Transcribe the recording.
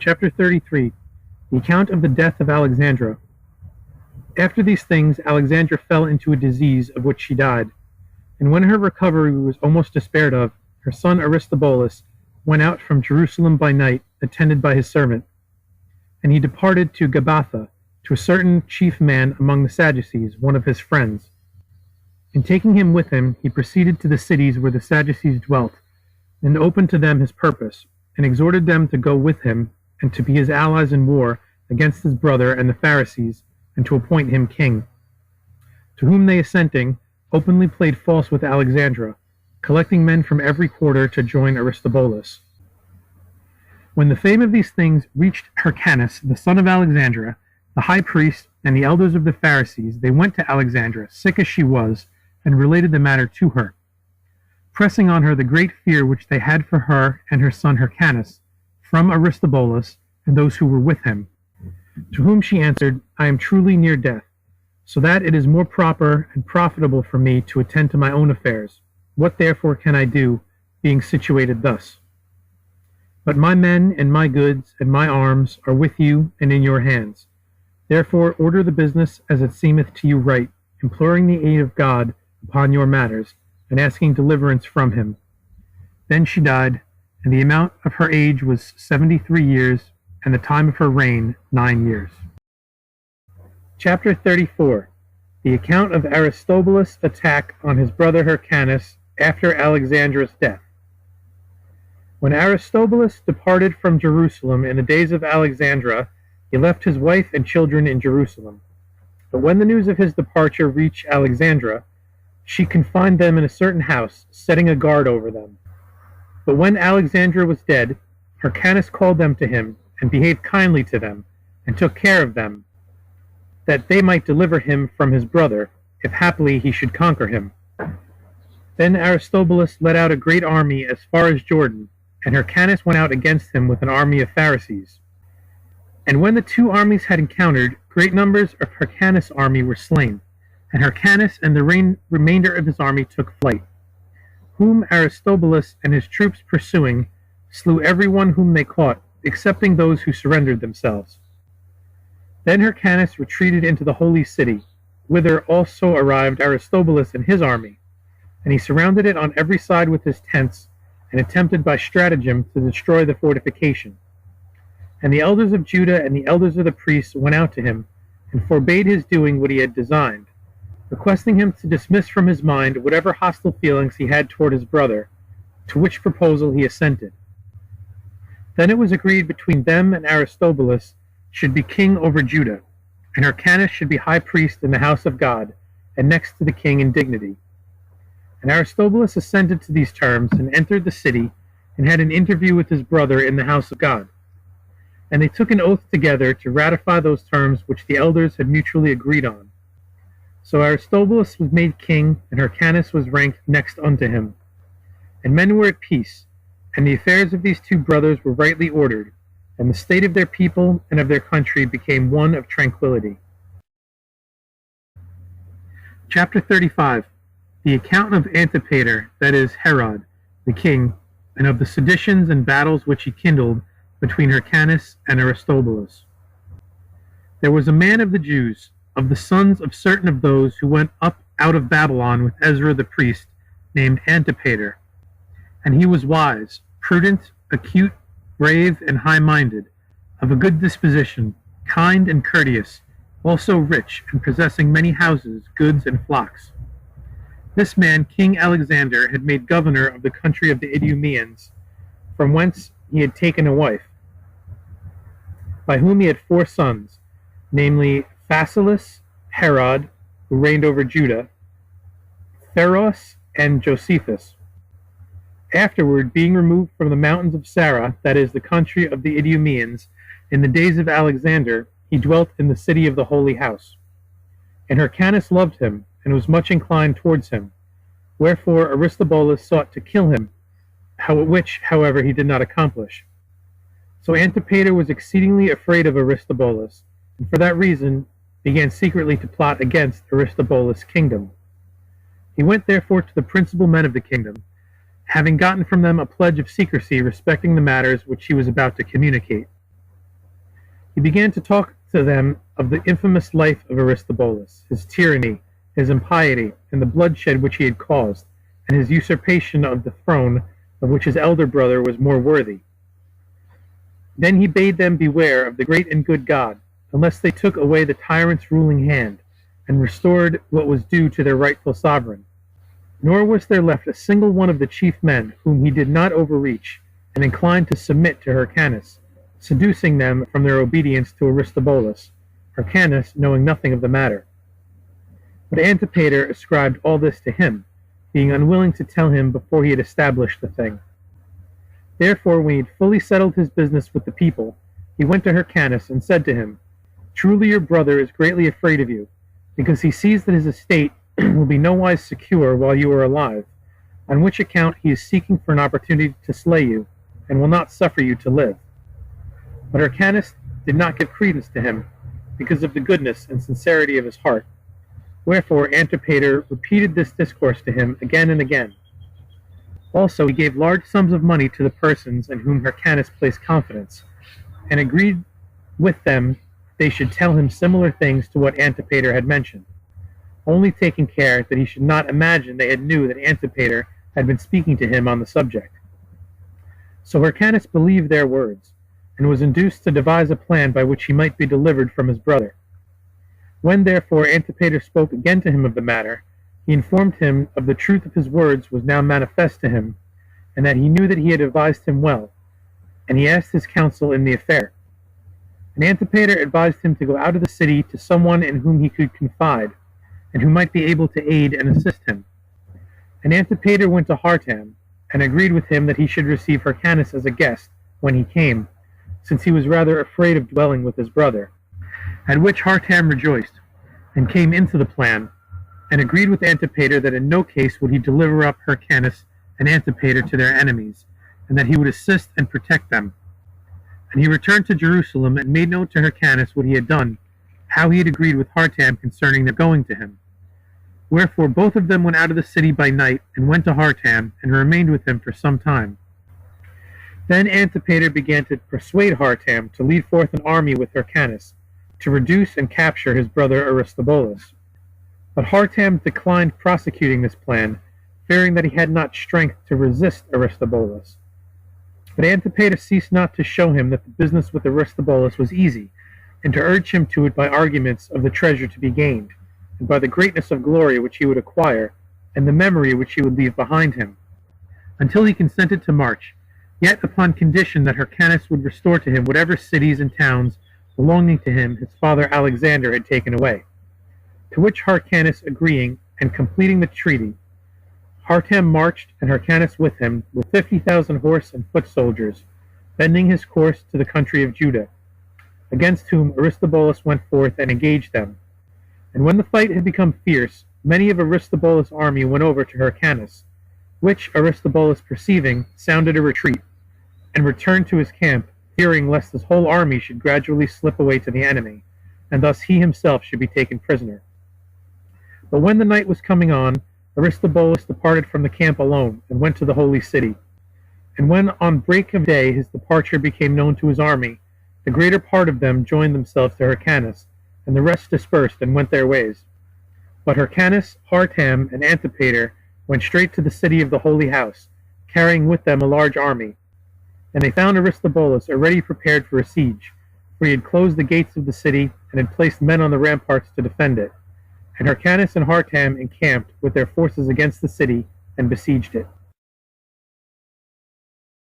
Chapter 33. The account of the death of Alexandra. After these things Alexandra fell into a disease, of which she died. And when her recovery was almost despaired of, her son Aristobulus went out from Jerusalem by night, attended by his servant. And he departed to Gabbatha, to a certain chief man among the Sadducees, one of his friends. And taking him with him, he proceeded to the cities where the Sadducees dwelt, and opened to them his purpose, and exhorted them to go with him, and to be his allies in war against his brother and the Pharisees, and to appoint him king. To whom they assenting, openly played false with Alexandra, collecting men from every quarter to join Aristobulus. When the fame of these things reached Hyrcanus, the son of Alexandra, the high priest, and the elders of the Pharisees, they went to Alexandra, sick as she was, and related the matter to her, pressing on her the great fear which they had for her and her son Hyrcanus, from Aristobulus and those who were with him. To whom she answered, I am truly near death, so that it is more proper and profitable for me to attend to my own affairs. What therefore can I do, being situated thus? But my men and my goods and my arms are with you and in your hands. Therefore order the business as it seemeth to you right, imploring the aid of God upon your matters, and asking deliverance from him. Then she died, and the amount of her age was 73 years, and the time of her reign 9 years. Chapter 34. The account of Aristobulus' attack on his brother Hyrcanus after Alexandra's death. When Aristobulus departed from Jerusalem in the days of Alexandra, he left his wife and children in Jerusalem. But when the news of his departure reached Alexandra, she confined them in a certain house, setting a guard over them. But when Alexandra was dead, Hyrcanus called them to him, and behaved kindly to them, and took care of them, that they might deliver him from his brother, if haply he should conquer him. Then Aristobulus led out a great army as far as Jordan, and Hyrcanus went out against him with an army of Pharisees. And when the two armies had encountered, great numbers of Hyrcanus' army were slain, and Hyrcanus and the remainder of his army took flight, whom Aristobulus and his troops pursuing slew every one whom they caught, excepting those who surrendered themselves. Then Hyrcanus retreated into the holy city, whither also arrived Aristobulus and his army, and he surrounded it on every side with his tents, and attempted by stratagem to destroy the fortification. And the elders of Judah and the elders of the priests went out to him, and forbade his doing what he had designed, requesting him to dismiss from his mind whatever hostile feelings he had toward his brother, to which proposal he assented. Then it was agreed between them and Aristobulus should be king over Judah, and Hyrcanus should be high priest in the house of God, and next to the king in dignity. And Aristobulus assented to these terms, and entered the city, and had an interview with his brother in the house of God. And they took an oath together to ratify those terms which the elders had mutually agreed on. So Aristobulus was made king, and Hyrcanus was ranked next unto him. And men were at peace, and the affairs of these two brothers were rightly ordered, and the state of their people and of their country became one of tranquility. Chapter 35. The account of Antipater, that is, Herod, the king, and of the seditions and battles which he kindled between Hyrcanus and Aristobulus. There was a man of the Jews, of the sons of certain of those who went up out of Babylon with Ezra the priest, named Antipater. And he was wise, prudent, acute, brave, and high-minded, of a good disposition, kind and courteous, also rich, and possessing many houses, goods, and flocks. This man King Alexander had made governor of the country of the Idumeans, from whence he had taken a wife, by whom he had 4 sons, namely Phasaelus, Herod, who reigned over Judah, Pharos, and Josephus. Afterward, being removed from the mountains of Sarah, that is, the country of the Idumeans, in the days of Alexander, he dwelt in the city of the holy house. And Hyrcanus loved him, and was much inclined towards him. Wherefore Aristobulus sought to kill him, which, however, he did not accomplish. So Antipater was exceedingly afraid of Aristobulus, and for that reason began secretly to plot against Aristobulus' kingdom. He went therefore to the principal men of the kingdom, having gotten from them a pledge of secrecy respecting the matters which he was about to communicate. He began to talk to them of the infamous life of Aristobulus, his tyranny, his impiety, and the bloodshed which he had caused, and his usurpation of the throne of which his elder brother was more worthy. Then he bade them beware of the great and good God, unless they took away the tyrant's ruling hand, and restored what was due to their rightful sovereign. Nor was there left a single one of the chief men whom he did not overreach, and incline to submit to Hyrcanus, seducing them from their obedience to Aristobulus, Hyrcanus knowing nothing of the matter. But Antipater ascribed all this to him, being unwilling to tell him before he had established the thing. Therefore, when he had fully settled his business with the people, he went to Hyrcanus and said to him, Truly your brother is greatly afraid of you, because he sees that his estate will be nowise secure while you are alive, on which account he is seeking for an opportunity to slay you, and will not suffer you to live. But Hyrcanus did not give credence to him, because of the goodness and sincerity of his heart. Wherefore Antipater repeated this discourse to him again and again. Also he gave large sums of money to the persons in whom Hyrcanus placed confidence, and agreed with them they should tell him similar things to what Antipater had mentioned, only taking care that he should not imagine they had knew that Antipater had been speaking to him on the subject. So Hyrcanus believed their words, and was induced to devise a plan by which he might be delivered from his brother. When therefore Antipater spoke again to him of the matter, he informed him of the truth of his words was now manifest to him, and that he knew that he had advised him well, and he asked his counsel in the affair. And Antipater advised him to go out of the city to someone in whom he could confide, and who might be able to aid and assist him. And Antipater went to Hartam, and agreed with him that he should receive Hyrcanus as a guest when he came, since he was rather afraid of dwelling with his brother. At which Hartam rejoiced, and came into the plan, and agreed with Antipater that in no case would he deliver up Hyrcanus and Antipater to their enemies, and that he would assist and protect them. And he returned to Jerusalem, and made known to Hyrcanus what he had done, how he had agreed with Hartam concerning their going to him. Wherefore both of them went out of the city by night, and went to Hartam, and remained with him for some time. Then Antipater began to persuade Hartam to lead forth an army with Hyrcanus, to reduce and capture his brother Aristobulus. But Hartam declined prosecuting this plan, fearing that he had not strength to resist Aristobulus. But Antipater ceased not to show him that the business with Aristobulus was easy, and to urge him to it by arguments of the treasure to be gained, and by the greatness of glory which he would acquire, and the memory which he would leave behind him, until he consented to march, yet upon condition that Hyrcanus would restore to him whatever cities and towns belonging to him his father Alexander had taken away. To which Hyrcanus agreeing, and completing the treaty, Hartam marched, and Hyrcanus with him, with 50,000 horse and foot soldiers, bending his course to the country of Judah, against whom Aristobulus went forth and engaged them. And when the fight had become fierce, many of Aristobulus' army went over to Hyrcanus, which Aristobulus perceiving, sounded a retreat, and returned to his camp, fearing lest his whole army should gradually slip away to the enemy, and thus he himself should be taken prisoner. But when the night was coming on, Aristobulus departed from the camp alone, and went to the holy city. And when on break of day his departure became known to his army, the greater part of them joined themselves to Hyrcanus, and the rest dispersed and went their ways. But Hyrcanus, Hartam, and Antipater went straight to the city of the holy house, carrying with them a large army. And they found Aristobulus already prepared for a siege, for he had closed the gates of the city, and had placed men on the ramparts to defend it. And Hyrcanus and Hartam encamped with their forces against the city, and besieged it.